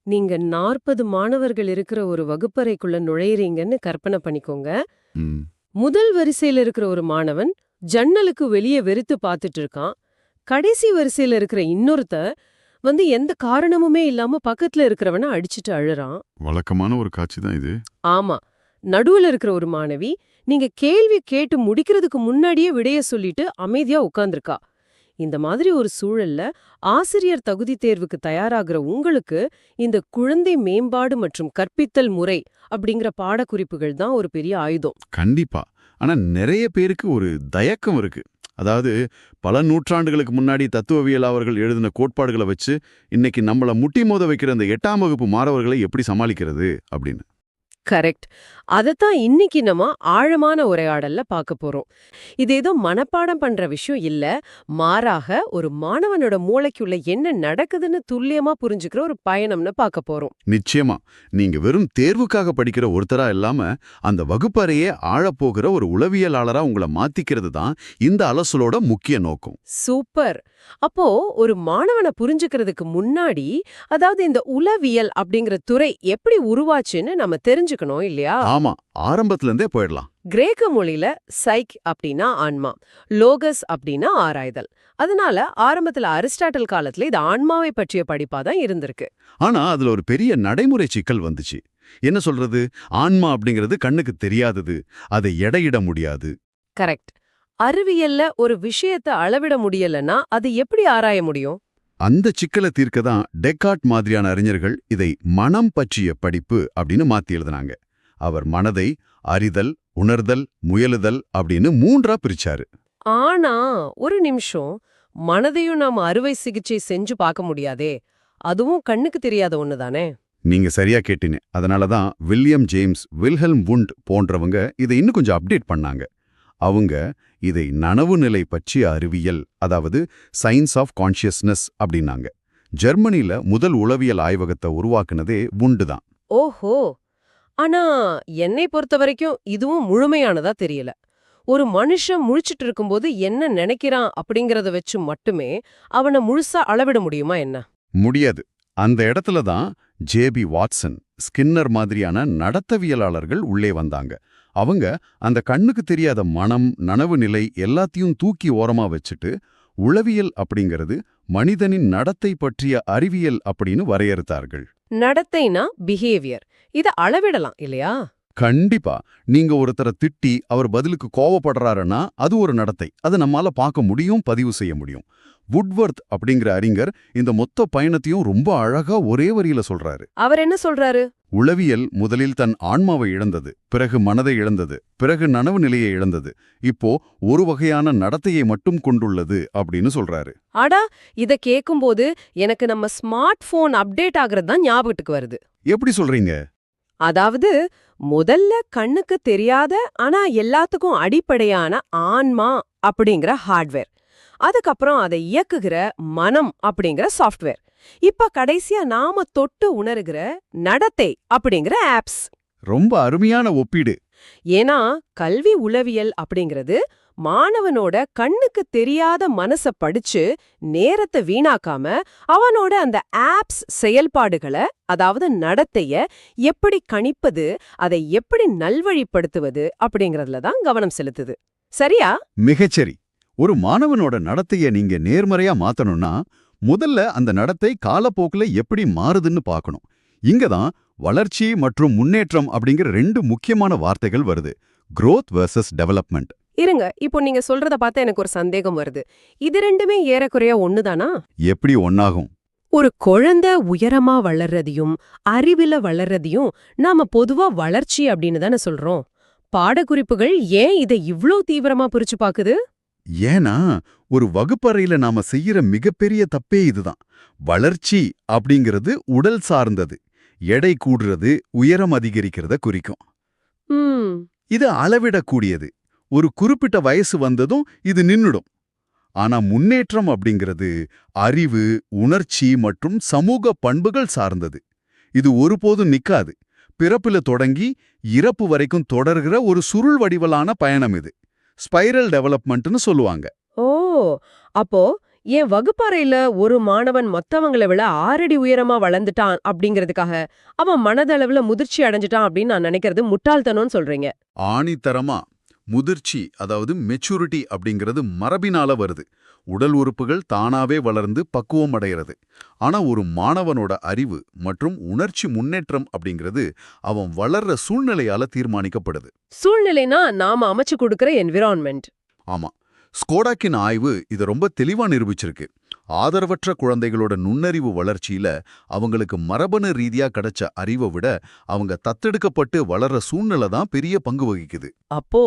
நீங்க 40 மாணவர்கள் இருக்கிற ஒரு வகுப்பறைக்குள்ள நுழையறீங்கன்னு கற்பனை பண்ணிக்கோங்க. ம். முதல் வரிசையில இருக்கிற ஒரு மாணவன் ஜன்னலுக்கு வெளியே வெறித்து பார்த்துட்டு இருக்கான். கடைசி வரிசையில இருக்கிற இன்னொருத்தன் எந்த காரணமுமே இல்லாம பக்கத்துல இருக்கிறவன அடிச்சிட்டு அழுறான். வழக்கமான ஒரு காட்சி தான் இது. ஆமா. நடுவுல இருக்கிற ஒரு மாணவி நீங்க கேள்வி கேட்டு முடிக்கிறதுக்கு முன்னாடியே விடைய சொல்லிட்டு அமைதியா உட்கார்ந்திருக்கா. இந்த மாதிரி ஒரு சூழல்ல ஆசிரியர் தகுதி தேர்வுக்கு தயாராகிற உங்களுக்கு இந்த குழந்தை மேம்பாடு மற்றும் கற்பித்தல் முறை அப்படிங்கிற பாடக்குறிப்புகள் தான் ஒரு பெரிய ஆயுதம். கண்டிப்பா. ஆனா நிறைய பேருக்கு ஒரு தயக்கம் இருக்கு. அதாவது பல நூற்றாண்டுகளுக்கு முன்னாடி தத்துவவியலாளர்கள் எழுதின கோட்பாடுகளை வச்சு இன்னைக்கு நம்மள முட்டி மோத வைக்கிற அந்த 8ஆம் வகுப்பு மாணவர்களை எப்படி சமாளிக்கிறது அப்படின்னு. கரெக்ட். அதத்தான் இன்னைக்கு நம்ம ஆழமான உரையாடல்ல பார்க்க போறோம். இது ஏதோ மனப்பாடம் பண்ற விஷயம் இல்ல. மாறாக ஒரு மாணவனோட மூளைக்குள்ள என்ன நடக்குதுன்னு துல்லியமா புரிஞ்சுக்கிற ஒரு பயணம்னு பார்க்க போறோம். நிச்சயமா. நீங்க வெறும் தேர்வுக்காக படிக்கிற ஒருத்தரா இல்லாம அந்த வகுப்பறையே ஆழப்போகிற ஒரு உளவியலாளரா உங்களை மாத்திக்கிறது தான் இந்த அலசலோட முக்கிய நோக்கம். சூப்பர். அப்போ ஒரு மாணவனை புரிஞ்சுக்கிறதுக்கு முன்னாடி, அதாவது இந்த உளவியல் அப்படிங்கிற துறை எப்படி உருவாச்சுன்னு நம்ம தெரிஞ்சுக்கணும் இல்லையா? ஆமா, ஆரம்பத்துல இருந்தே போயிடலாம். கிரேக்க மொழியில சைக் அப்படின்னா ஆன்மா, லோகஸ் அப்படின்னா ஆராய்தல். அதனால ஆரம்பத்துல அரிஸ்டாட்டில் காலத்துல இது ஆன்மாவை பற்றிய படிப்பாதான் இருந்திருக்கு. ஆனா அதுல ஒரு பெரிய நடைமுறை சிக்கல் வந்துச்சு. என்ன சொல்றது? ஆன்மா அப்படிங்கிறது கண்ணுக்கு தெரியாதது, அதை எடையிட முடியாது. கரெக்ட். அறிவியல்ல ஒரு விஷயத்தை அளவிட முடியலன்னா அது எப்படி ஆராய முடியும்? அந்த சிக்கலை தீர்க்க தான் டெக்கார்ட் மாதிரியான அறிஞர்கள் இதை மனம் பற்றிய படிப்பு அப்படின்னு மாத்தி எழுதினாங்க. அவர் மனதை அறிதல், உணர்தல், முயலுதல் அப்படின்னு 3ஆ பிரிச்சாரு. ஆனா ஒரு நிமிஷம், மனதையும் நாம அறுவை சிகிச்சை செஞ்சு பார்க்க முடியாதே, அதுவும் கண்ணுக்கு தெரியாத ஒண்ணுதானே? நீங்க சரியா கேட்டீங்க. அதனாலதான் வில்லியம் ஜேம்ஸ், வில்ஹெல்ம் வுண்ட் போன்றவங்க இதை இன்னும் கொஞ்சம் அப்டேட் பண்ணாங்க. அவங்க இதை நனவு நிலை பற்றிய அறிவியல், அதாவது சயின்ஸ் ஆஃப் கான்ஷியஸ்னஸ் அப்படின்னாங்க. ஜெர்மனில முதல் உளவியல் ஆய்வகத்தை உருவாக்குனதே வுண்டு தான். ஓஹோ. ஆனா என்னை பொறுத்த வரைக்கும் இதுவும் முழுமையானதா தெரியல. ஒரு மனுஷன் முழிச்சிட்டு இருக்கும்போது என்ன நினைக்கிறான் அப்படிங்கறத வச்சு மட்டுமே அவனை முழுசா அளவிட முடியுமா என்ன? முடியாது. அந்த இடத்துல தான் ஜேபி வாட்சன், ஸ்கின்னர் மாதிரியான நடத்தவியலாளர்கள் உள்ளே வந்தாங்க. அவங்க அந்த கண்ணுக்கு தெரியாத மனம், நனவு நிலை எல்லாத்தையும் தூக்கி ஓரமா வச்சுட்டு உளவியல் அப்படிங்கிறது மனிதனின் நடத்தை பற்றிய அறிவியல் அப்படின்னு வரையறுத்தார்கள். நடத்தைனா பிஹேவியர். இத அளவிடலாம் இல்லையா? கண்டிப்பா. நீங்க ஒருத்தரை திட்டி அவர் பதிலுக்கு கோவப்படுறாருன்னா அது ஒரு நடத்தை. அதை நம்மால பார்க்க முடியும், பதிவு செய்ய முடியும். வுட்வர்த் அப்படிங்கிற அறிஞர் இந்த மொத்த பயணத்தையும் ரொம்ப அழகா ஒரே வரியில சொல்றாரு. அவர் என்ன சொல்றாரு? உளவியல் முதலில் தன் ஆன்மாவை இழந்தது, பிறகு மனதை இழந்தது, பிறகு நனவு நிலையை இழந்தது, இப்போ ஒரு வகையான நடத்தையை மட்டும் கொண்டுள்ளது அப்படின்னு சொல்றாரு. ஆடா, இத கேக்கும்போது எனக்கு நம்ம ஸ்மார்ட் போன் அப்டேட் ஆகுறது தான் ஞாபகத்துக்கு வருது. எப்படி சொல்றீங்க? அதாவது முதல்ல கண்ணுக்கு தெரியாத ஆனா எல்லாத்துக்கும் அடிப்படையான ஆன்மா அப்படிங்கிற ஹார்ட்வேர், அதுக்கப்புறம் அதை இயக்குகிற மனம் அப்படிங்கிற சாஃப்ட்வேர், இப்ப கடைசியா நாம தொட்டு உணர்கிற நடத்தை அப்படிங்கிற ஆப்ஸ். ரொம்ப அருமையான ஒப்பீடு. ஏன்னா கல்வி உளவியல் அப்படிங்கிறது மாணவனோட கண்ணுக்கு தெரியாத மனச படிச்சு நேரத்தை வீணாக்காம அவனோட அந்த ஆப்ஸ் செயல்பாடுகளை, அதாவது நடத்தைய எப்படி கணிப்பது, அதை எப்படி நல்வழிப்படுத்துவது அப்படிங்கறதுல தான் கவனம் செலுத்துது. சரியா? மிகச்சரி. ஒரு மாணவனோட நடத்தைய நீங்க நேர்மறையா மாத்தணும்னா முதல்ல அந்த நடத்தை காலப்போக்குல எப்படி மாறுதுன்னு பார்க்கணும். இங்கதான் வளர்ச்சி மற்றும் முன்னேற்றம் அப்படிங்கிற 2 முக்கியமான வார்த்தைகள் வருது. growth versus development. இருங்க, இப்போ நீங்க சொல்றத பார்த்தா எனக்கு ஒரு சந்தேகம் வருது. இது ரெண்டுமே ஏறக்குறைய ஒண்ணுதானா? எப்படி ஒன்னாகும்? ஒரு குழந்தை உயரமா வளர்றதையும் அறிவில வளர்றதையும் நாம பொதுவா வளர்ச்சி அப்படின்னு தானே சொல்றோம். பாடக்குறிப்புகள் ஏன் இதை இவ்ளோ தீவிரமா பிரிச்சு பாக்குது? ஏன்னா ஒரு வகுப்பறையில நாம செய்யற மிகப்பெரிய தப்பே இதுதான். வளர்ச்சி அப்படிங்கிறது உடல் சார்ந்தது. எடை கூடுறது, உயரம் அதிகரிக்கிறத குறிக்கும். இது அளவிடக்கூடியது. ஒரு குறிப்பிட்ட வயசு வந்ததும் இது நின்னுடும். ஆனா முன்னேற்றம் அப்படிங்கிறது அறிவு, உணர்ச்சி மற்றும் சமூக பண்புகள் சார்ந்தது. இது ஒருபோதும் நிக்காது. பிறப்புல தொடங்கி இறப்பு வரைக்கும் தொடர்கிற ஒரு சுருள் வடிவலான பயணம் இது. ஸ்பைரல் டெவலப்மெண்ட்னு சொல்லுவாங்க. ஓ, அப்போ என் வகுப்பறையில ஒரு மாணவன் மத்தவங்கள விட 6 அடி உயரமா வளர்ந்துட்டான் அப்படிங்கிறதுக்காக அவன் மனதளவுல முதிர்ச்சி அடைஞ்சிட்டான் அப்படின்னு நான் நினைக்கிறது முட்டாள்தனம்னு சொல்றீங்க. ஆணித்தரமா முதிர்ச்சி, அதாவது மெச்சூரிட்டி அப்படிங்கிறது மரபினால வருது. உடல் உறுப்புகள் தானாவே வளர்ந்து பக்குவம் அடைகிறது. ஆனா ஒரு மாணவனோட அறிவு மற்றும் உணர்ச்சி முன்னேற்றம் அப்படிங்கிறது அவன் வளர்ற சூழ்நிலையால தீர்மானிக்கப்படுது. சூழ்நிலைனா நாம அமைச்சு கொடுக்கிற என்விரான்மெண்ட். ஆமா, ஸ்கோடாக்கின் ஆய்வு இதை ரொம்ப தெளிவா நிரூபிச்சிருக்கு. ஆதரவற்ற குழந்தைகளோட நுண்ணறிவு வளர்ச்சியில அவங்களுக்கு மரபணு ரீதியா கிடைச்ச அறிவை விட அவங்க தத்தெடுக்கப்பட்டு வளர்ற சூழ்நிலை தான் பெரிய பங்கு வகிக்குது. அப்போ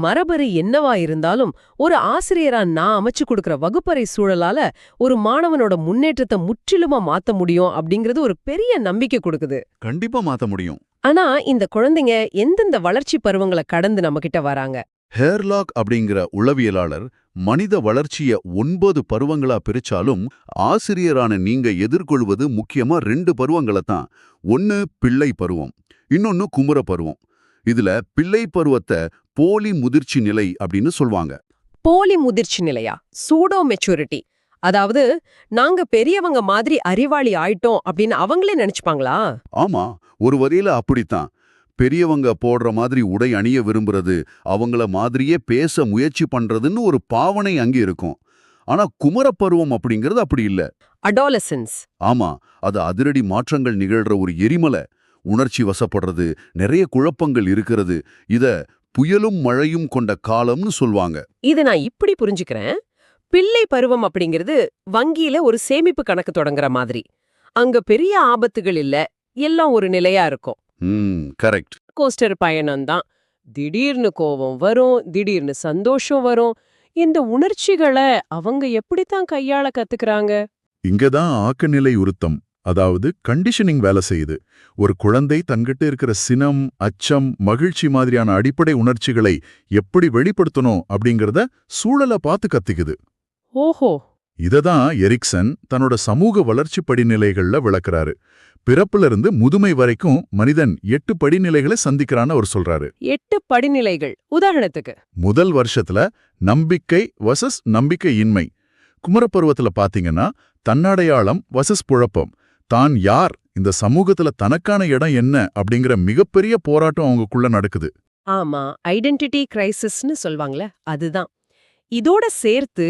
மரபணு என்னவா இருந்தாலும் ஒரு ஆசிரியரா நான் அமைச்சு கொடுக்கிற வகுப்பறை சூழலால ஒரு மாணவனோட முன்னேற்றத்தை முற்றிலுமா மாத்த முடியும் அப்படிங்கிறது ஒரு பெரிய நம்பிக்கை கொடுக்குது. கண்டிப்பா மாத்த முடியும். ஆனா இந்த குழந்தைங்க எந்தெந்த வளர்ச்சி பருவங்களை கடந்து நம்ம கிட்ட வராங்க? ஹேர்லாக் அப்படிங்கிற உளவியலாளர் மனித வளர்ச்சிய 9 பருவங்களா பிரிச்சாலும் ஆசிரியரான நீங்க எதிர்கொள்வது முக்கியமா 2 பருவங்களை தான். ஒன்னு பிள்ளை பருவம், இன்னொன்னு குமுற பருவம். இதுல பிள்ளை பருவத்தை போலி முதிர்ச்சி நிலை அப்படின்னு சொல்வாங்க. போலி முதிர்ச்சி நிலையா? Pseudo maturity. அதாவது நாங்க பெரியவங்க மாதிரி அறிவாளி ஆயிட்டோம் அப்படின்னு அவங்களே நினைச்சுப்பாங்களா? ஆமா, ஒரு வரியில அப்படித்தான். பெரியவங்க போடுற மாதிரி உடை அணிய விரும்புறது, அவங்கள மாதிரியே பேச முயற்சி பண்றதுன்னு ஒரு பாவனை அங்கே இருக்கும். ஆனா குமரப்பருவம் அப்படிங்கிறது அப்படி இல்ல. அடாலசன்ஸ். ஆமா, அது அதிரடி மாற்றங்கள் நிகழ்ற ஒரு எரிமலை. உணர்ச்சி வசப்படுறது, நிறைய குழப்பங்கள் இருக்கிறது. இத புயலும் மழையும் கொண்ட காலம்னு சொல்வாங்க. இத நான் இப்படி புரிஞ்சுக்கிறேன். பிள்ளை பருவம் அப்படிங்கிறது வங்கியில ஒரு சேமிப்பு கணக்கு தொடங்குற மாதிரி. அங்க பெரிய ஆபத்துகள் இல்ல, எல்லாம் ஒரு நிலையா இருக்கும். கரெக்ட். கோஸ்டர் பயணம்தான். திடீர்னு கோபம் வரும், திடீர்னு சந்தோஷம் வரும். இந்த உணர்ச்சிகளை அவங்க எப்படித்தான் கையாள கத்துக்கிறாங்க? இங்கதான் ஆக்கநிலை உருத்தம், அதாவது கண்டிஷனிங் வேலை செய்யுது. ஒரு குழந்தை தன்கிட்ட இருக்கிற சினம், அச்சம், மகிழ்ச்சி மாதிரியான அடிப்படை உணர்ச்சிகளை எப்படி வெளிப்படுத்தணும் அப்படிங்கறத சூழலை பார்த்து கத்துக்குது. ஓஹோ. இததான் எரிக்சன் தன்னோட சமூக வளர்ச்சி படிநிலைகள்ல விளக்குறாரு. பிறப்பிலிருந்து முதுமை வரைக்கும் மனிதன் 8 படிநிலைகளை சந்திக்கிறான்னு அவர் சொல்றாரு. 8 படிநிலைகள் உதாரணத்துக்கு? முதல் வருஷத்துல நம்பிக்கை வசஸ் நம்பிக்கையின்மை. குமரப்பருவத்துல பாத்தீங்கன்னா தன்னடையாளம் வசஸ் குழப்பம். தான் யார், இந்த சமூகத்துல தனக்கான இடம் என்ன அப்படிங்கிற மிகப்பெரிய போராட்டம் அவங்களுக்குள்ள நடக்குது. ஆமா, ஐடென்டிட்டி கிரைசிஸ்னு சொல்வாங்களே, அதுதான். இதோட சேர்த்து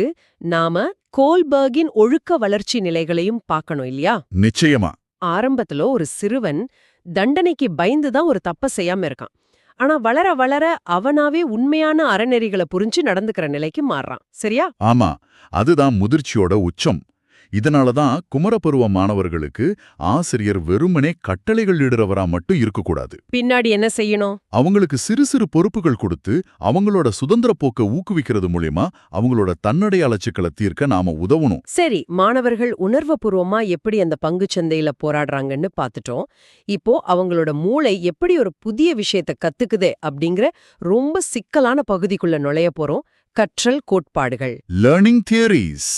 நாம கோல்பர்கின் ஒழுக்க வளர்ச்சி நிலைகளையும் பார்க்கணும் இல்லையா? நிச்சயமா. ஆரம்பத்துல ஒரு சிறுவன் தண்டனைக்கு பயந்துதான் ஒரு தப்ப செய்யாம இருக்கான். ஆனா வளர வளர அவனாவே உண்மையான அறநெறிகளை புரிஞ்சு நடந்துக்கிற நிலைக்கு மாறுறான். சரியா? ஆமா, அதுதான் முதிர்ச்சியோட உச்சம். இதனாலதான் குமரப்பருவ மாணவர்களுக்கு ஆசிரியர் வெறுமனே கட்டளைகள் இடுறவரா மட்டும் இருக்கக்கூடாது. பின்னாடி என்ன செய்யணும்? அவங்களுக்கு சிறு சிறு பொறுப்புகள் கொடுத்து அவங்களோட சுதந்திர போக்க ஊக்குவிக்கிறது மூலியமா அவங்களோட தன்னடையாள சிக்கலை தீர்க்க நாம உதவணும். சரி, மாணவர்கள் உணர்வுபூர்வமா எப்படி அந்த பங்குச்சந்தையில போராடுறாங்கன்னு பாத்துட்டோம். இப்போ அவங்களோட மூளை எப்படி ஒரு புதிய விஷயத்தை கத்துக்குதே அப்படிங்கிற ரொம்ப சிக்கலான பகுதிக்குள்ள நுழைய போறோம். கற்றல் கோட்பாடுகள், லேர்னிங் தியரிஸ்.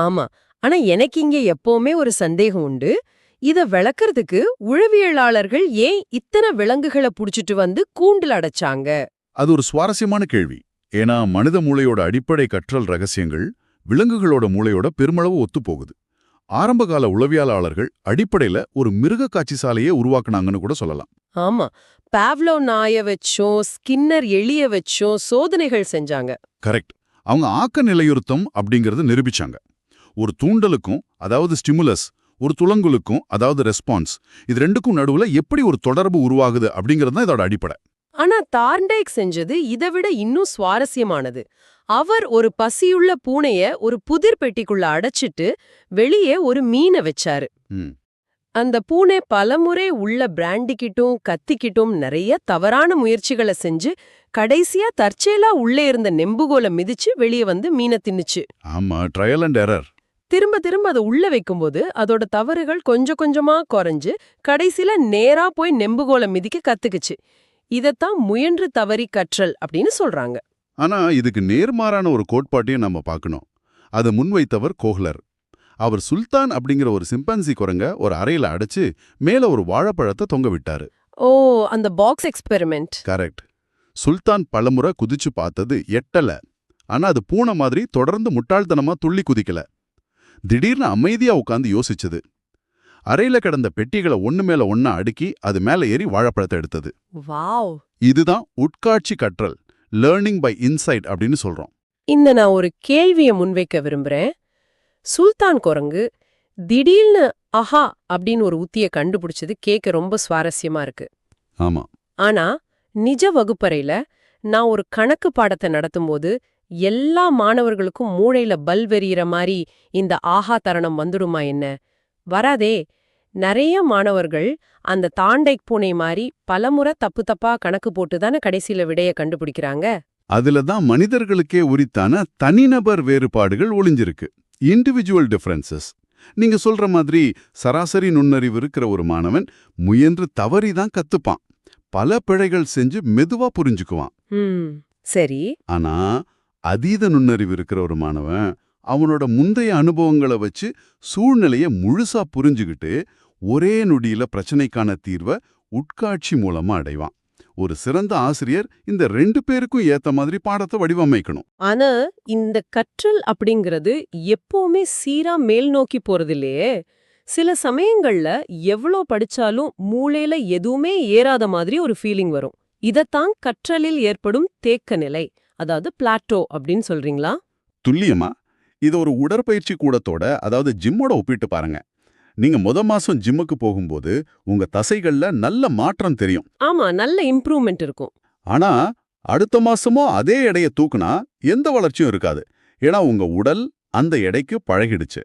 ஆமா. ஆனா எனக்கு இங்க எப்பவுமே ஒரு சந்தேகம் உண்டு. இத விளக்கறதுக்கு உளவியலாளர்கள் ஏன் இத்தனை விலங்குகளை புடிச்சிட்டு வந்து கூண்டுல அடைச்சாங்க? அது ஒரு சுவாரஸ்யமான கேள்வி. ஏன்னா மனித மூளையோட அடிப்படை கற்றல் ரகசியங்கள் விலங்குகளோட மூளையோட பெருமளவு ஒத்துப்போகுது. ஆரம்பகால உளவியலாளர்கள் அடிப்படையில ஒரு மிருக காட்சி சாலையை உருவாக்குனாங்கன்னு கூட சொல்லலாம். ஆமா, பாவ்லோ நாய வச்சோ ஸ்கின்னர் எலிய வச்சோ சோதனைகள் செஞ்சாங்க. கரெக்ட். அவங்க ஆக்க நிலையுறுத்தம் அப்படிங்கறது நிரூபிச்சாங்க. ஒரு தூண்டலுக்கும், அதாவது ஸ்டிமுலஸ், ஒரு துலங்குலுக்கும், அதாவது ரெஸ்பான்ஸ், இது ரெண்டுக்கும் நடுவுல எப்படி ஒரு தொடர்பு உருவாகுது அப்படிங்கிறது தான் இதோட அடிப்படை. ஆனா தார்ண்டைக் செஞ்சது இதை விட இன்னும் சுவாரஸ்யமானது. அவர் ஒரு பசியுள்ள பூனைய ஒரு புதிர் பெட்டிக்குள்ள அடைச்சிட்டு வெளியே ஒரு மீனை வச்சாரு. அந்த பூனை பலமுறை உள்ள பிராண்டிக்கிட்டும் கத்திக்கிட்டும் நிறைய தவறான முயற்சிகளை செஞ்சு கடைசியா தற்செயலா உள்ளே இருந்த நெம்புகோலை மிதிச்சு வெளியே வந்து மீனை தின்னுச்சு. ஆமா, ட்ரையல் அண்ட் எரர். திரும்ப திரும்ப அதை உள்ள வைக்கும்போது அதோட தவறுகள் கொஞ்சம் கொஞ்சமா குறைஞ்சு கடைசியில நேரா போய் நெம்புகோலை மிதிக்க கத்துக்குச்சு. இதத்தான் முயன்று தவறி கற்றல் அப்படின்னு சொல்றாங்க. ஆனா இதுக்கு நேர்மாறான ஒரு கோட்பாட்டையும் நம்ம பார்க்கணும். அதை முன்வைத்தவர் கோஹ்லர். அவர் சுல்தான் அப்படிங்கிற ஒரு சிம்பன்சி குரங்க ஒரு அறையில அடைச்சு மேல ஒரு வாழைப்பழத்தை தொங்க விட்டாரு. ஓ, அந்த பாக்ஸ் எக்ஸ்பெரிமெண்ட். கரெக்ட். சுல்தான் பலமுறை குதிச்சு பார்த்தது எட்டல. ஆனா அது பூனை மாதிரி தொடர்ந்து முட்டாள்தனமா துள்ளி குதிக்கல. திடீர்னு அமைதியா உட்கார்ந்து யோசிச்சது. அறையில கிடந்த பெட்டிகளை ஒண்ணு மேல ஒண்ணா அடுக்கி அது மேல ஏறி வாழைப்பழத்தை எடுத்தது. வாவ்! இதுதான் உட்காட்சி கற்றல், லேர்னிங் பை இன்சைட் அப்படின்னு சொல்றோம். நான் ஒரு கேள்வியை முன்வைக்க விரும்புறேன். சுல்தான் குரங்கு திடீர்னு அஹா அப்படின்னு ஒரு உத்திய கண்டுபிடிச்சது கேட்க ரொம்ப சுவாரஸ்யமா இருக்கு. ஆமா. ஆனா நிஜ வகுப்பறையில நான் ஒரு கணக்கு பாடத்தை நடத்தும்போது எல்லா மாணவர்களுக்கும் மூளையில பல்வெறிகிற மாதிரி இந்த ஆஹா தருணம் வந்துடுமா என்ன? வராதே. நிறைய மாணவர்கள் அந்த தாண்டை பூனை மாதிரி பலமுறை தப்பு தப்பா கணக்கு போட்டுதானே கடைசியில விடைய கண்டுபிடிக்கிறாங்க. அதுல தான் மனிதர்களுக்கே உரித்தான தனிநபர் வேறுபாடுகள் ஒளிஞ்சிருக்கு. Individual differences. நீங்க சொல்ற மாதிரி சராசரி நுண்ணறிவு இருக்கிற ஒரு மாணவன் முயன்று தவறிதான் கத்துப்பான். பல பிழைகள் செஞ்சு மெதுவா புரிஞ்சுக்குவான். சரி. ஆனா அதீத நுண்ணறிவு இருக்கிற ஒரு மாணவன் அவனோட முந்தைய அனுபவங்களை வச்சு சூழ்நிலைய முழுசா புரிஞ்சுகிட்டு ஒரே நொடியில பிரச்சனைக்கான தீர்வை உட்காட்சி மூலமா அடைவான். ஒரு சிறந்த ஆசிரியர் இந்த 2 பேருக்கும் ஏத்த மாதிரி பாடத்தை வடிவமைக்கணும். ஆனா இந்த கற்றல் அப்படிங்கிறது எப்பவுமே சீரா மேல் நோக்கி போறதில்லையே. சில சமயங்கள்ல எவ்வளோ படிச்சாலும் மூளையில எதுவுமே ஏறாத மாதிரி ஒரு ஃபீலிங் வரும். இதத்தான் கற்றலில் ஏற்படும் தேக்க நிலை, அதாவது பிளாட்டோ அப்படின்னு சொல்றீங்களா? துல்லியமா இது ஒரு உடற்பயிற்சி கூடத்தோட, அதாவது ஜிம்மோட ஒப்பிட்டு பாருங்க. நீங்க மாசம் ஜிம்முக்கு போகும்போது உங்க தசைகள்ல நல்ல மாற்றம் தெரியும். ஆமா, நல்ல இம்ப்ரூவ்மெண்ட் இருக்கும். ஆனா அடுத்த மாசமும் அதே எடையை தூக்குனா எந்த வளர்ச்சியும் இருக்காது. ஏன்னா உங்க உடல் அந்த எடைக்கு பழகிடுச்சு.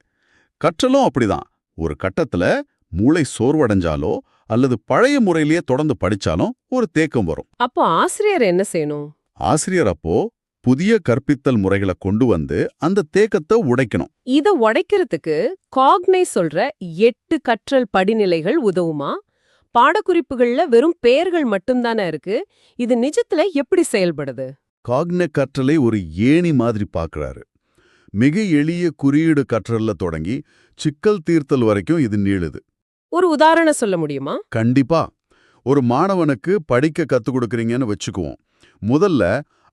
கற்றலும் அப்படிதான். ஒரு கட்டத்துல மூளை சோர்வடைஞ்சாலோ அல்லது பழைய முறையிலேயே தொடர்ந்து படிச்சாலும் ஒரு தேக்கம் வரும். அப்போ ஆசிரியர் என்ன செய்யணும்? ஆசிரியர் அப்போ புதிய கற்பித்தல் முறைகளை கொண்டு வந்து அந்த தேக்கத்தை உடைக்கணும். இத உடைக்கிறதுக்கு காக்னை சொல்ற 8 கற்றல் படிநிலைகள் உதவுமா? பாடக்குறிப்புகள்ல வெறும் பெயர்கள் மட்டும்தானே இருக்கு. இது நிஜத்துல எப்படி செயல்படுது? காக்னே கற்றலை ஒரு ஏணி மாதிரி பார்க்கறாரு. மிக எளிய குறியீடு கற்றல்ல தொடங்கி சிக்கல் தீர்த்தல் வரைக்கும் இது நீளுது. ஒரு உதாரணம் சொல்ல முடியுமா? கண்டிப்பா. ஒரு மாணவனுக்கு படிக்க கத்துக் கொடுக்கறீங்கன்னு வச்சுக்குவோம். முதல்ல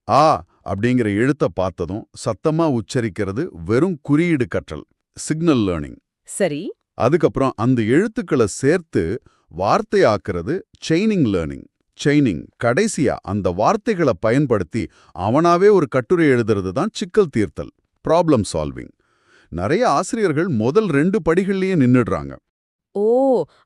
ஆ அப்படிங்கிற எழுத்த பார்த்ததும் சத்தமா உச்சரிக்கிறது வெறும் குறியீடு கற்றல், சிக்னல் லேர்னிங். சரி. அதுக்கப்புறம் அந்த எழுத்துக்களை சேர்த்து வார்த்தையாக்குறது செயினிங் லேர்னிங். செயினிங் கடைசியா அந்த வார்த்தைகளை பயன்படுத்தி அவனாவே ஒரு கட்டுரை எழுதுறது தான் சிக்கல் தீர்த்தல், ப்ராப்ளம் சால்விங். நிறைய ஆசிரியர்கள் முதல் 2 படிகள்லயே நின்னுடுறாங்க. ஓ,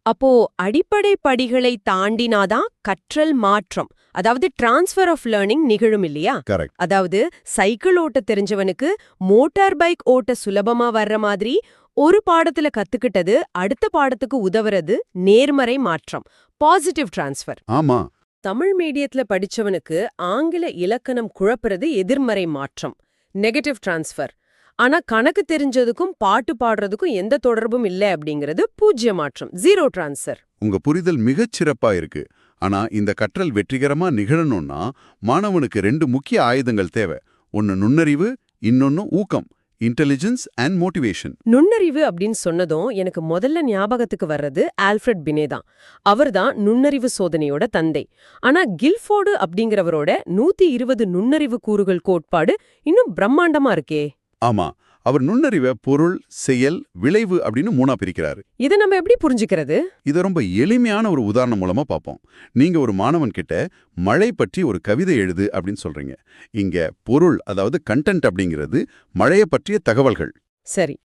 அப்போ அடிப்படை படிகளை தாண்டினாதான் கற்றல் மாற்றம், அதாவது டிரான்ஸ்ஃபர் ஆஃப் லேர்னிங் நிகழும் இல்லையா? கரெக்ட். அதாவது சைக்கிள் ஓட்ட தெரிஞ்சவனுக்கு மோட்டார் பைக் ஓட்ட சுலபமா வர்ற மாதிரி ஒரு பாடத்துல கத்துக்கிட்டது அடுத்த பாடத்துக்கு உதவுறது நேர்மறை மாற்றம், பாசிட்டிவ் டிரான்ஸ்ஃபர். ஆமா. தமிழ் மீடியத்துல படிச்சவனுக்கு ஆங்கில இலக்கணம் குழப்புறது எதிர்மறை மாற்றம், நெகட்டிவ் டிரான்ஸ்ஃபர். ஆனா கணக்கு தெரிஞ்சதுக்கும் பாட்டு பாடுறதுக்கும் எந்த தொடர்பும் இல்ல அப்படிங்கிறது பூஜ்ய மாற்றம், ஜீரோ டிரான்ஸ்ஃபர். உங்க புரிதல் மிகச் சிறப்பா இருக்கு. ஆனா இந்த கற்றல் வெற்றிகரமா நிகழணும்னா மாணவனுக்கு 2 முக்கிய ஆயுதங்கள் தேவை. ஒன்னு நுண்ணறிவு, இன்னொன்னு ஊக்கம், இன்டெலிஜென்ஸ் அண்ட் மோட்டிவேஷன். நுண்ணறிவு அப்படின்னு சொன்னதும் எனக்கு முதல்ல ஞாபகத்துக்கு வர்றது ஆல்ஃபிரட் பினே தான். அவர்தான் நுண்ணறிவு சோதனையோட தந்தை. ஆனா கில்ஃபோர்டு அப்படிங்கிறவரோட 120 நுண்ணறிவு கூறுகள் கோட்பாடு இன்னும் பிரம்மாண்டமா இருக்கே. ஆமா, அவர் நுண்ணறிவை பொருள், செயல், விளைவு அப்படின்னு 3ஆ பிரிக்கிறாரு. இதை நம்ம எப்படி புரிஞ்சுக்கிறது? இதை ரொம்ப எளிமையான ஒரு உதாரணம் மூலமா பார்ப்போம். நீங்க ஒரு மாணவன் கிட்ட மழை பற்றி ஒரு கவிதை எழுது அப்படின்னு சொல்றீங்க. இங்க பொருள், அதாவது கண்டென்ட் அப்படிங்கிறது மழையை பற்றிய தகவல்கள். சரி.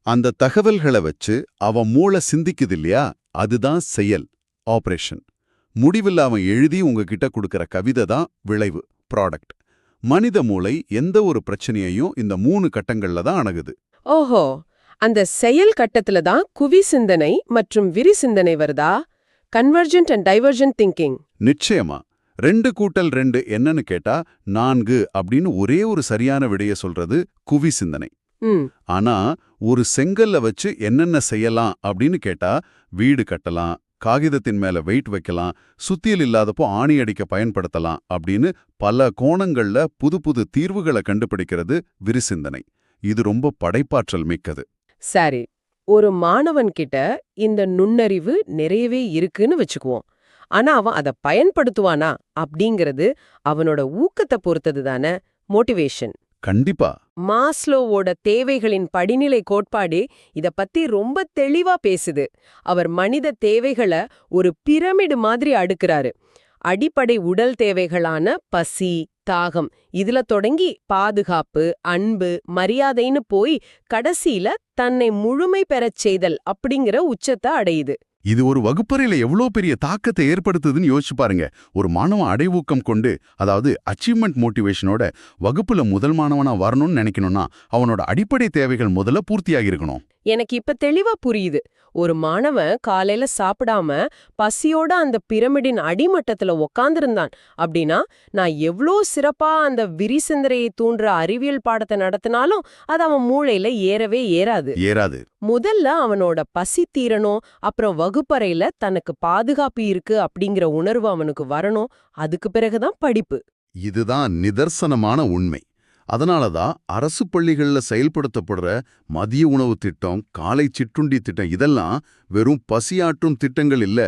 அந்த தகவல்களை வச்சு அவன் மூளை சிந்திக்குது இல்லையா, அதுதான் செயல், ஆபரேஷன். முடிவில் அவன் எழுதி உங்ககிட்ட கொடுக்கற கவிதை தான் விளைவு, ப்ராடக்ட். மனித மூளை எந்த ஒரு பிரச்சனையையும் இந்த 3 கட்டங்கள்ல தான் அணுகுது. ஓஹோ, அந்த செயல் கட்டத்துல தான் குவி சிந்தனை மற்றும் விரி சிந்தனை வருதா? Convergent and divergent thinking. நிச்சயமா. 2 கூட்டல் 2 என்னன்னு கேட்டா 4 அப்படின்னு ஒரே ஒரு சரியான விடைய சொல்றது குவி சிந்தனை. ஆனா ஒரு செங்கல்ல வச்சு என்னென்ன செய்யலாம் அப்படின்னு கேட்டா வீடு கட்டலாம், காகிதத்தின் மேல வெயிட் வைக்கலாம், சுத்தியல் இல்லாதப்போ ஆணி அடிக்க பயன்படுத்தலாம் அப்படின்னு பல கோணங்கள்ல புது புது தீர்வுகளை கண்டுபிடிக்கிறது விரிசிந்தனை. இது ரொம்ப படைப்பாற்றல் மிக்கது. சரி, ஒரு மாணவன் கிட்ட இந்த நுண்ணறிவு நிறையவே இருக்குன்னு வச்சுக்குவோம். ஆனா அவன் அதை பயன்படுத்துவானா அப்படிங்கிறது அவனோட ஊக்கத்தை பொறுத்தது தானே, மோட்டிவேஷன். கண்டிப்பா. மாஸ்லோவோட தேவைகளின் படிநிலை கோட்பாடு இத பத்தி ரொம்ப தெளிவா பேசுது. அவர் மனித தேவைகளை ஒரு பிரமிடு மாதிரி அடுக்குறாரு. அடிப்படை உடல் தேவைகளான பசி, தாகம் இதுல தொடங்கி பாதுகாப்பு, அன்பு, மரியாதைன்னு போய் கடைசியில தன்னை முழுமை பெறச் செய்தல் அப்படிங்கிற உச்சத்தை அடையுது. இது ஒரு வகுப்பறையில எவ்வளோ பெரிய தாக்கத்தை ஏற்படுத்துதுன்னு யோசிச்சு பாருங்க. ஒரு மாணவன் அடைவூக்கம் கொண்டு, அதாவது அச்சீவ்மெண்ட் மோட்டிவேஷனோட வகுப்புல முதல் மாணவனா வரணும்னு நினைக்கணும்னா அவனோட அடிப்படை தேவைகள் முதல்ல பூர்த்தியாகி இருக்கணும். எனக்கு இப்ப தெளிவா புரியுது. ஒரு மாணவன் காலையில சாப்பிடாம பசியோட அந்த பிரமிடின் அடிமட்டத்துல உக்காந்துருந்தான் அப்படின்னா, நான் எவ்ளோ சிறப்பா அந்த விரிசிந்தரையை தூண்டுற அறிவியல் பாடத்தை நடத்தினாலும் அது அவன் மூளையில ஏறவே ஏறாது. முதல்ல அவனோட பசி தீரணும், அப்புறம் வகுப்பறையில தனக்கு பாதுகாப்பு இருக்கு அப்படிங்கிற உணர்வு அவனுக்கு வரணும். அதுக்கு பிறகுதான் படிப்பு. இதுதான் நிதர்சனமான உண்மை. அதனாலதான் அரசு பள்ளிகள்ல செயல்படுத்தப்படுற மதிய உணவு திட்டம், காலை சிற்றுண்டி திட்டம் இதெல்லாம் வெறும் பசியாற்றும் திட்டங்கள் இல்ல.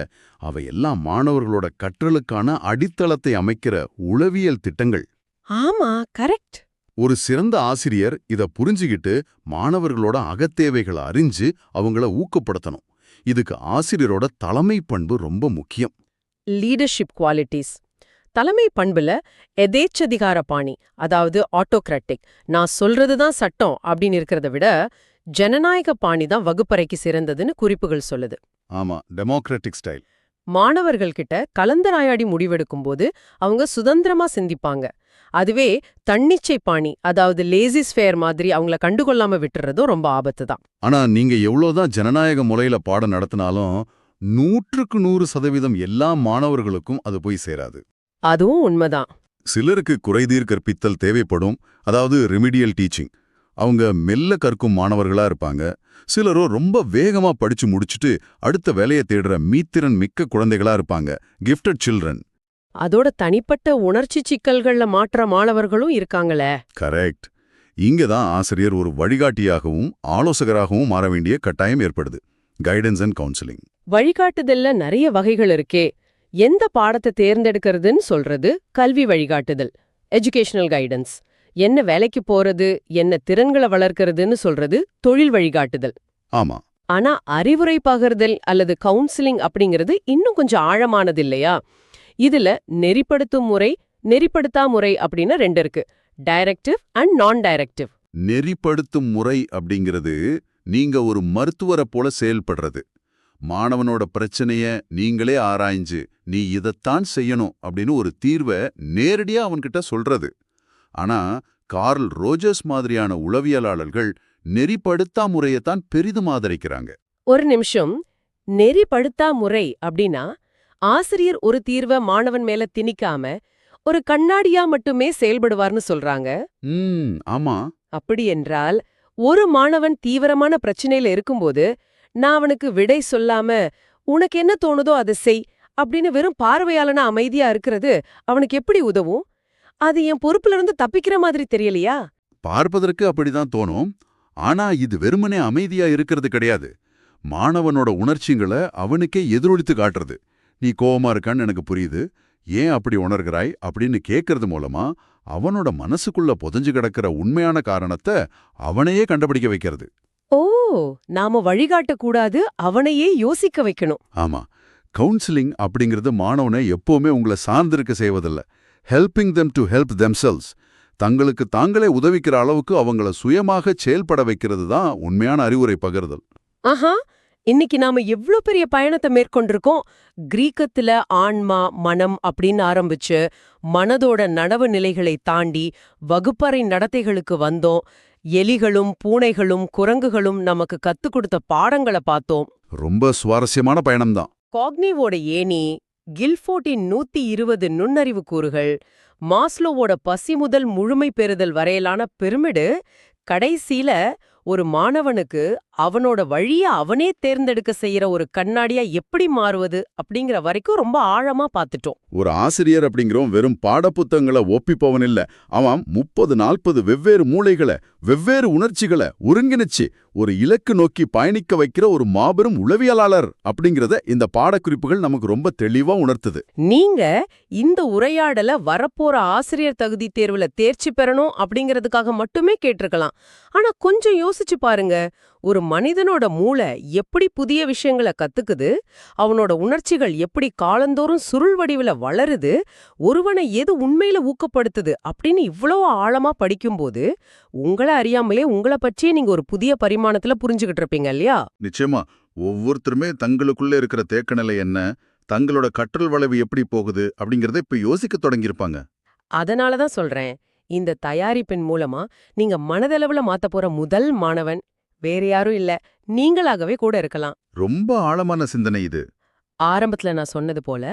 அவையெல்லாம் மாணவர்களோட கற்றலுக்கான அடித்தளத்தை அமைக்கிற உளவியல் திட்டங்கள். ஆமா, கரெக்ட். ஒரு சிறந்த ஆசிரியர் இத புரிஞ்சுகிட்டு மாணவர்களோட அகத்தேவைகளை அறிஞ்சு அவங்கள ஊக்கப்படுத்தணும். இதுக்கு ஆசிரியரோட தலைமை பண்பு ரொம்ப முக்கியம். Leadership qualities. தலைமை பண்புல எதேச்சதிகார பாணி, அதாவது ஆட்டோகிராட்டிக், நான் சொல்றதுதான் சட்டம் அப்படின்னு இருக்கிறத விட ஜனநாயக பாணி தான் வகுப்பறைக்கு சிறந்ததுன்னு குறிப்புகள் சொல்லுது. ஆமா, டெமோக்ராட்டிக் ஸ்டைல். மாணவர்கள் கிட்ட கலந்தராயாடி முடிவெடுக்கும்போது அவங்க சுதந்திரமா சிந்திப்பாங்க. அதுவே தன்னிச்சை பாணி, அதாவது லேசி ஸ்பேர் மாதிரி அவங்கள கண்டுகொள்ளாம விட்டுறதும் ரொம்ப ஆபத்து தான். ஆனா நீங்க எவ்வளவுதான் ஜனநாயக முறையில பாடம் நடத்தினாலும் 100% எல்லா மாணவர்களுக்கும் அது போய் சேராது. அதுவும் உண்மைதான். சிலருக்கு குறைதீர் கற்பித்தல் தேவைப்படும், அதாவது ரெமிடியல் டீச்சிங். அவங்க மெல்ல கற்கும் மாணவர்களா இருப்பாங்க. சிலரோ ரொம்ப வேகமா படிச்சு முடிச்சுட்டு அடுத்த வேலையை தேடுற மீத்திறன் மிக்க குழந்தைகளா இருப்பாங்க, கிஃப்டட் சில்ட்ரன். அதோட தனிப்பட்ட உணர்ச்சி சிக்கல்கள்ல மாற்ற மாணவர்களும் இருக்காங்களே. கரெக்ட். இங்கதான் ஆசிரியர் ஒரு வழிகாட்டியாகவும் ஆலோசகராகவும் மாற வேண்டிய கட்டாயம் ஏற்படுது. Guidance and counselling. வழிகாட்டுதல்ல நிறைய வகைகள் இருக்கே. எந்த பாடத்தை தேர்ந்தெடுக்கிறதுன்னு சொல்றது கல்வி வழிகாட்டுதல், எஜுகேஷனல் கைடன்ஸ். என்ன வேலைக்கு போறது, என்ன திறன்களை வளர்க்கறதுன்னு சொல்றது தொழில் வழிகாட்டுதல். ஆமா. ஆனா அறிவுரை பகிர்தல் அல்லது கவுன்சிலிங் அப்படிங்கிறது இன்னும் கொஞ்சம் ஆழமானது இல்லையா? இதுல நெறிப்படுத்தும் முறை, நெறிப்படுத்தா முறை அப்படின்னு 2 இருக்கு. டைரக்டிவ் அண்ட் நான் டைரக்டிவ். நெறிப்படுத்தும் முறை அப்படிங்கிறது நீங்க ஒரு மருத்துவரை போல செயல்படுறது. மாணவனோட பிரச்சனைய நீங்களே ஆராய்ஞ்சு நீ இதத்தான் செய்யணும் அப்படின்னு ஒரு தீர்வை நேரடியா அவன்கிட்ட சொல்றது. ஆனா கார்ல் ரோஜர்ஸ் மாதிரியான உளவியலாளர்கள் நெறிப்படுத்தா முறையத்தான் பெரிதும் ஆதரிக்கிறாங்க. ஒரு நிமிஷம், நெறிப்படுத்தா முறை அப்படின்னா ஆசிரியர் ஒரு தீர்வை மாணவன் மேல திணிக்காம ஒரு கண்ணாடியா மட்டுமே செயல்படுவார்னு சொல்றாங்க. ஆமா. அப்படி என்றால் ஒரு மாணவன் தீவிரமான பிரச்சனையில இருக்கும்போது நான் அவனுக்கு விடை சொல்லாம உனக்கு என்ன தோணுதோ அதை செய் அப்படின்னு வெறும் பார்வையாளனா அமைதியா இருக்கிறது அவனுக்கு எப்படி உதவும்? அது என் பொறுப்புல இருந்து தப்பிக்கிற மாதிரி தெரியலையா? பார்ப்பதற்கு அப்படிதான் தோணும். ஆனா இது வெறுமனே அமைதியா இருக்கிறது கிடையாது. மாணவனோட உணர்ச்சிகளை அவனுக்கே எதிரொலித்து காட்டுறது. நீ கோவமா இருக்கான்னு எனக்கு புரியுது, ஏன் அப்படி உணர்கிறாய் அப்படின்னு கேட்கறது மூலமா அவனோட மனசுக்குள்ள புதைஞ்சு கிடக்கிற உண்மையான காரணத்தை அவனையே கண்டுபிடிக்க வைக்கிறது. ஓ, நாம வழிகாட்ட கூடாது, அவனையே யோசிக்க வைக்கணும். ஆமா. கவுன்சிலிங் அப்படிங்கிறது மாணவனை எப்பவுமே உங்களை சார்ந்திருக்க செய்வதில்ல. Helping them to help themselves. தங்களுக்கு தாங்களே உதவிக்கிற அளவுக்கு அவங்கள சுயமாக செயல்பட வைக்கிறது தான் உண்மையான அறிவுரை பகிர்தல். ஆஹா, இன்னைக்கு நாம எவ்ளோ பெரிய பயணத்தை மேற்கொண்டிருக்கோம். கிரீக்கத்துல ஆன்மா, மனம் அப்படின்னு ஆரம்பிச்சு மனதோட நனவு நிலைகளை தாண்டி வகுப்பறை நடத்தைகளுக்கு வந்தோம். எலிகளும் பூனைகளும் குரங்குகளும் நமக்கு கத்துக் கொடுத்த பாடங்களை பார்த்தோம். ரொம்ப சுவாரஸ்யமான பயணம்தான். காக்னிவோட ஏணி, கில்ஃபோர்ட்டின் 120 நுண்ணறிவு கூறுகள், மாஸ்லோவோட பசி முதல் முழுமை பெறுதல் வரையிலான பிரமிடு, கடைசியில ஒரு மாணவனுக்கு அவனோட வழிய அவனே தேர்ந்தெடுக்க செய்யற ஒரு கண்ணாடியா எப்படி மாறுவது அப்படிங்கிற வரைக்கும் ரொம்ப ஆழமா பார்த்துட்டோம். ஒரு ஆசிரியர் அப்படிங்கிறவன் வெறும் பாடப்புத்தகங்களை ஒப்பிப்பவன் இல்ல. அவன் 30-40 வெவ்வேறு மூளைகளை, வெவ்வேறு உணர்ச்சிகளை ஒருங்கிணைச்சு ஒரு இலக்கு நோக்கி பயணிக்க வைக்கிற ஒரு மாபெரும் உளவியலாளர் அப்படிங்கறத இந்த பாடக்குறிப்புகள் நமக்கு ரொம்ப தெளிவா உணர்த்துது. நீங்க இந்த உரையாடல வரப்போற ஆசிரியர் தகுதி தேர்வுல தேர்ச்சி பெறணும் அப்படிங்கறதுக்காக மட்டுமே கேட்டிருக்கலாம். ஆனா கொஞ்சம் யோசிச்சு பாருங்க, ஒரு மனிதனோட மூளை எப்படி புதிய விஷயங்களை கத்துக்குது, அவனோட உணர்ச்சிகள் எப்படி காலந்தோறும் சுருள் வடிவுல வளருது, ஒருவனை எது உண்மையில ஊக்கப்படுத்துது அப்படின்னு இவ்வளவு ஆழமா படிக்கும்போது உங்களை அறியாமலே உங்களை பற்றியே நீங்க ஒரு புதிய பரிமாணத்துல புரிஞ்சுகிட்டு இருப்பீங்க இல்லையா? நிச்சயமா ஒவ்வொருத்தருமே தங்களுக்குள்ள இருக்கிற தேக்கநிலை என்ன, தங்களோட கற்றல் வளைவு எப்படி போகுது அப்படிங்கறத இப்ப யோசிக்க தொடங்கியிருப்பாங்க. அதனாலதான் சொல்றேன், இந்த தயாரிப்பின் மூலமா நீங்க மனதளவுல மாத்த போற முதல் மாணவன் வேற யாரும் இல்ல, நீங்களாகவே கூட இருக்கலாம். ரொம்ப ஆழமான சிந்தனை இது. ஆரம்பத்துல நான் சொன்னது போல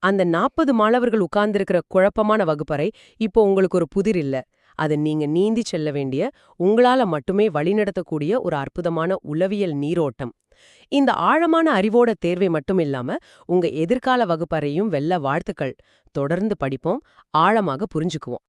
அந்த 40 மாணவர்கள் உட்கார்ந்திருக்கிற குழப்பமான வகுப்பறை இப்போ உங்களுக்கு ஒரு புதிர் இல்ல. அது நீங்க நீந்தி செல்ல வேண்டிய, உங்களால மட்டுமே வழிநடத்தக்கூடிய ஒரு அற்புதமான உளவியல் நீரோட்டம். இந்த ஆழமான அறிவோட தேர்வை மட்டும் இல்லாம உங்க எதிர்கால வகுப்பறையும் வெல்ல வாழ்த்துக்கள். தொடர்ந்து படிப்போம், ஆழமாக புரிஞ்சுக்குவோம்.